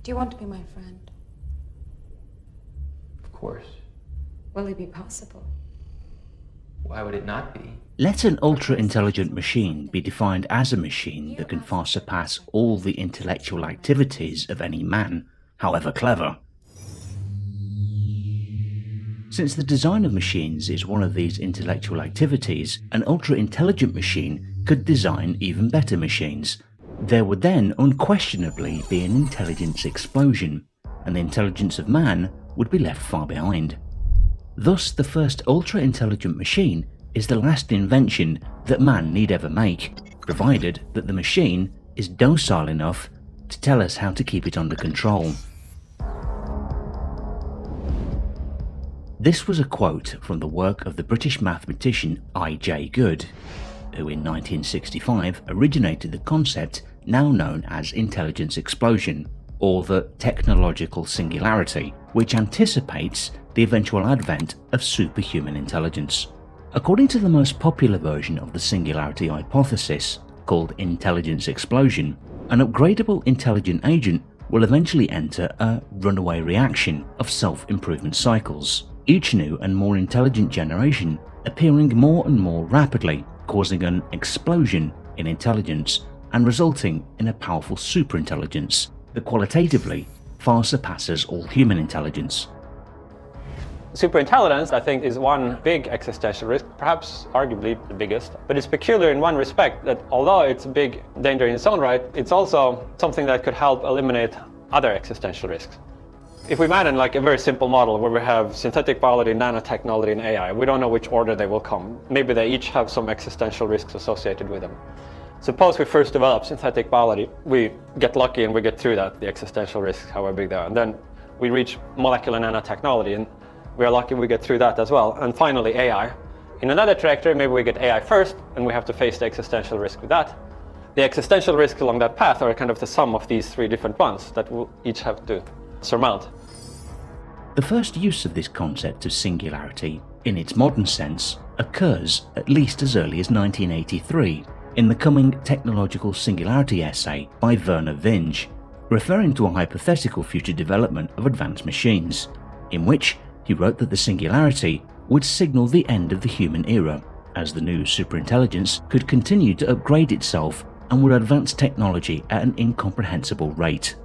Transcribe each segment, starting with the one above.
Do you want to be my friend? Of course. Will it be possible? Why would it not be? Let an ultra-intelligent machine be defined as a machine that can far surpass all the intellectual activities of any man, however clever. Since the design of machines is one of these intellectual activities, an ultra-intelligent machine could design even better machines. There would then unquestionably be an intelligence explosion, and the intelligence of man would be left far behind. Thus, the first ultra-intelligent machine is the last invention that man need ever make, provided that the machine is docile enough to tell us how to keep it under control. This was a quote from the work of the British mathematician I.J. Good, who in 1965 originated the concept now known as intelligence explosion, or the technological singularity, which anticipates the eventual advent of superhuman intelligence. According to the most popular version of the singularity hypothesis, called intelligence explosion, an upgradable intelligent agent will eventually enter a runaway reaction of self-improvement cycles, each new and more intelligent generation appearing more and more rapidly, causing an explosion in intelligence and resulting in a powerful superintelligence that qualitatively far surpasses all human intelligence. Superintelligence, I think, is one big existential risk, perhaps arguably the biggest. But it's peculiar in one respect, that although it's a big danger in its own right, it's also something that could help eliminate other existential risks. If we imagine like a very simple model where we have synthetic biology, nanotechnology, and AI, we don't know which order they will come. Maybe they each have some existential risks associated with them. Suppose we first develop synthetic biology, we get lucky and we get through that, the existential risks, however big they are. And then we reach molecular nanotechnology, and we are lucky we get through that as well. And finally, AI. In another trajectory, maybe we get AI first, and we have to face the existential risk with that. The existential risks along that path are kind of the sum of these three different ones that we'll each have to surmount. The first use of this concept of singularity, in its modern sense, occurs at least as early as 1983 in the coming Technological Singularity essay by Vernor Vinge, referring to a hypothetical future development of advanced machines, in which he wrote that the singularity would signal the end of the human era, as the new superintelligence could continue to upgrade itself and would advance technology at an incomprehensible rate.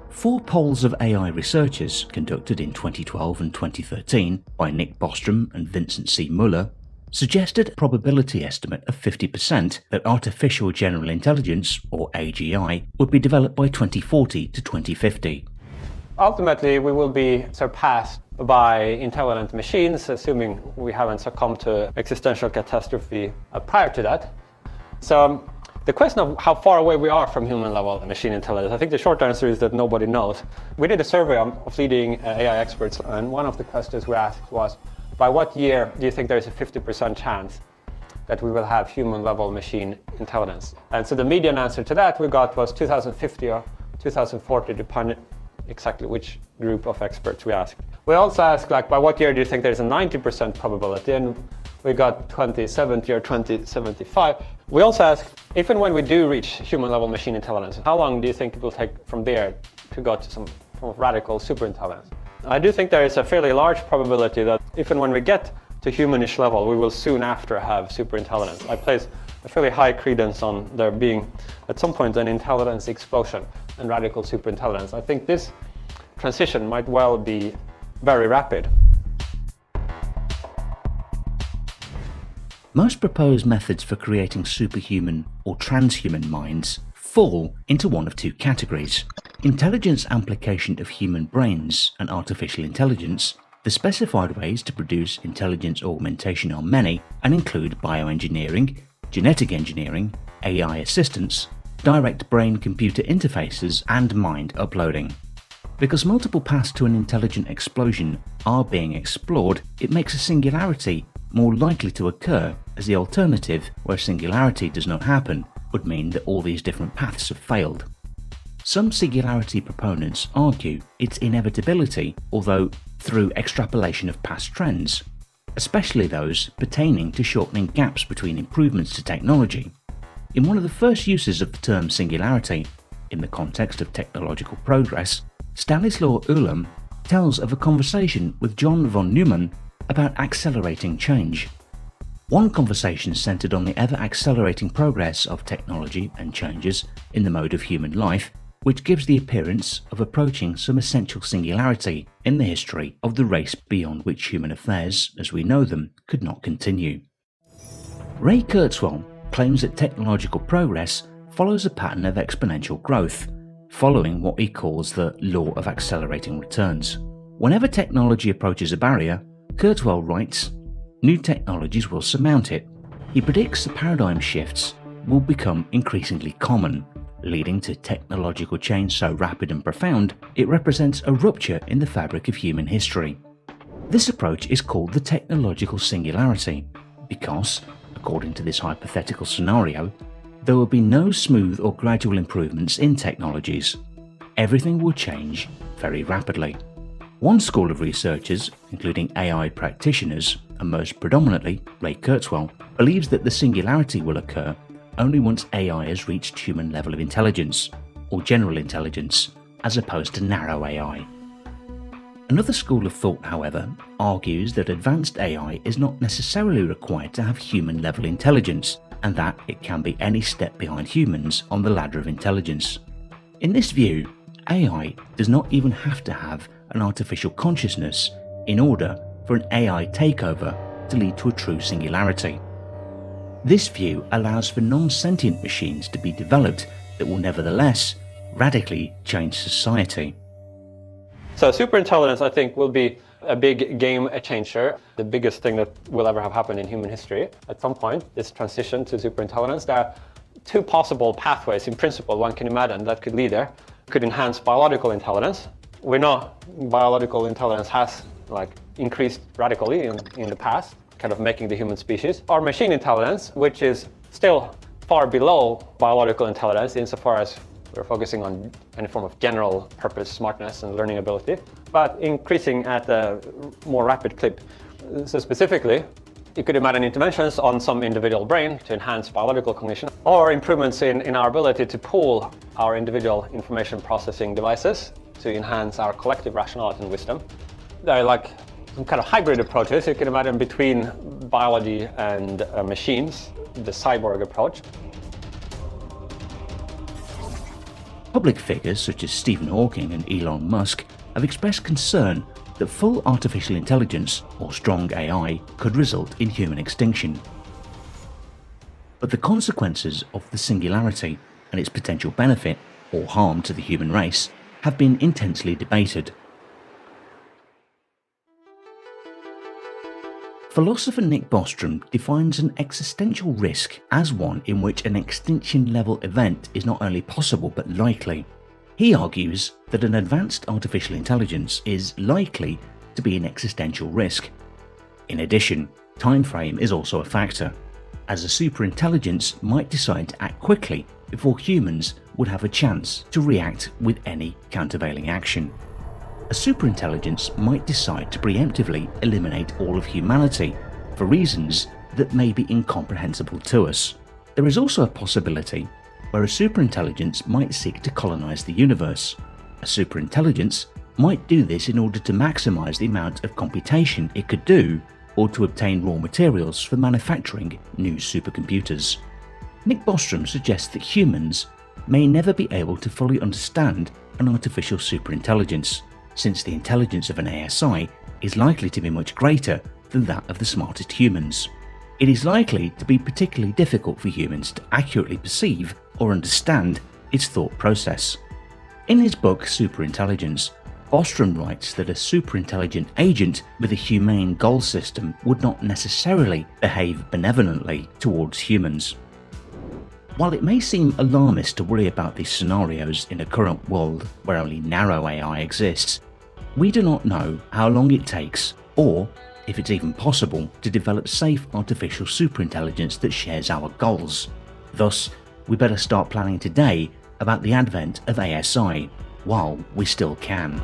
4 polls of AI researchers conducted in 2012 and 2013 by Nick Bostrom and Vincent C. Muller suggested a probability estimate of 50% that artificial general intelligence, or AGI, would be developed by 2040 to 2050. Ultimately, we will be surpassed by intelligent machines, assuming we haven't succumbed to existential catastrophe prior to that. So the question of how far away we are from human level machine intelligence, I think the short answer is that nobody knows. We did a survey of leading AI experts, and one of the questions we asked was, by what year do you think there is a 50% chance that we will have human level machine intelligence? And so the median answer to that we got was 2050 or 2040, depending exactly which group of experts we asked. We also asked, like, by what year do you think there's a 90% probability? And we got 2070 or 2075. We also asked, if and when we do reach human level machine intelligence, how long do you think it will take from there to go to some form of radical superintelligence? I do think there is a fairly large probability that if and when we get to humanish level, we will soon after have superintelligence. I place a fairly high credence on there being at some point an intelligence explosion and radical superintelligence. I think this transition might well be very rapid. Most proposed methods for creating superhuman or transhuman minds fall into one of 2 categories: intelligence amplification of human brains and artificial intelligence. The specified ways to produce intelligence augmentation are many and include bioengineering, genetic engineering, AI assistance, direct brain-computer interfaces, and mind uploading. Because multiple paths to an intelligent explosion are being explored, it makes a singularity more likely to occur, as the alternative, where singularity does not happen, would mean that all these different paths have failed. Some singularity proponents argue its inevitability, although through extrapolation of past trends, especially those pertaining to shortening gaps between improvements to technology. In one of the first uses of the term singularity, In the context of technological progress, Stanislaw Ulam tells of a conversation with John von Neumann about accelerating change. One conversation centered on the ever-accelerating progress of technology and changes in the mode of human life, which gives the appearance of approaching some essential singularity in the history of the race beyond which human affairs, as we know them, could not continue. Ray Kurzweil claims that technological progress follows a pattern of exponential growth, following what he calls the law of accelerating returns. Whenever technology approaches a barrier, Kurzweil writes, new technologies will surmount it. He predicts the paradigm shifts will become increasingly common, leading to technological change so rapid and profound it represents a rupture in the fabric of human history. This approach is called the technological singularity because, according to this hypothetical scenario, there will be no smooth or gradual improvements in technologies. Everything will change very rapidly. One school of researchers, including AI practitioners, and most predominantly Ray Kurzweil, believes that the singularity will occur only once AI has reached human level of intelligence, or general intelligence, as opposed to narrow AI. Another school of thought, however, argues that advanced AI is not necessarily required to have human level intelligence, and that it can be any step behind humans on the ladder of intelligence. In this view, AI does not even have to have an artificial consciousness in order for an AI takeover to lead to a true singularity. This view allows for non-sentient machines to be developed that will nevertheless radically change society. So superintelligence, I think, will be a big game changer. The biggest thing that will ever have happened in human history at some point, this transition to superintelligence. There are two possible pathways in principle one can imagine that could lead there. Could enhance biological intelligence. We know biological intelligence has increased radically in the past, kind of making the human species. Or machine intelligence, which is still far below biological intelligence insofar as we're focusing on any form of general purpose smartness and learning ability, but increasing at a more rapid clip. So specifically, you could imagine interventions on some individual brain to enhance biological cognition, or improvements in our ability to pool our individual information processing devices to enhance our collective rationality and wisdom. There are some kind of hybrid approaches you can imagine between biology and machines, the Cyborg Approach. Public figures such as Stephen Hawking and Elon Musk have expressed concern that full artificial intelligence, or strong AI, could result in human extinction. But the consequences of the singularity and its potential benefit or harm to the human race have been intensely debated. Philosopher Nick Bostrom defines an existential risk as one in which an extinction-level event is not only possible but likely. He argues that an advanced artificial intelligence is likely to be an existential risk. In addition, time frame is also a factor, as a superintelligence might decide to act quickly before humans would have a chance to react with any countervailing action. A superintelligence might decide to preemptively eliminate all of humanity for reasons that may be incomprehensible to us. There is also a possibility where a superintelligence might seek to colonize the universe. A superintelligence might do this in order to maximize the amount of computation it could do, or to obtain raw materials for manufacturing new supercomputers. Nick Bostrom suggests that humans may never be able to fully understand an artificial superintelligence, since the intelligence of an ASI is likely to be much greater than that of the smartest humans. It is likely to be particularly difficult for humans to accurately perceive or understand its thought process. In his book Superintelligence, Bostrom writes that a superintelligent agent with a humane goal system would not necessarily behave benevolently towards humans. While it may seem alarmist to worry about these scenarios in a current world where only narrow AI exists, we do not know how long it takes, or if it's even possible, to develop safe artificial superintelligence that shares our goals. Thus, we better start planning today about the advent of ASI while we still can.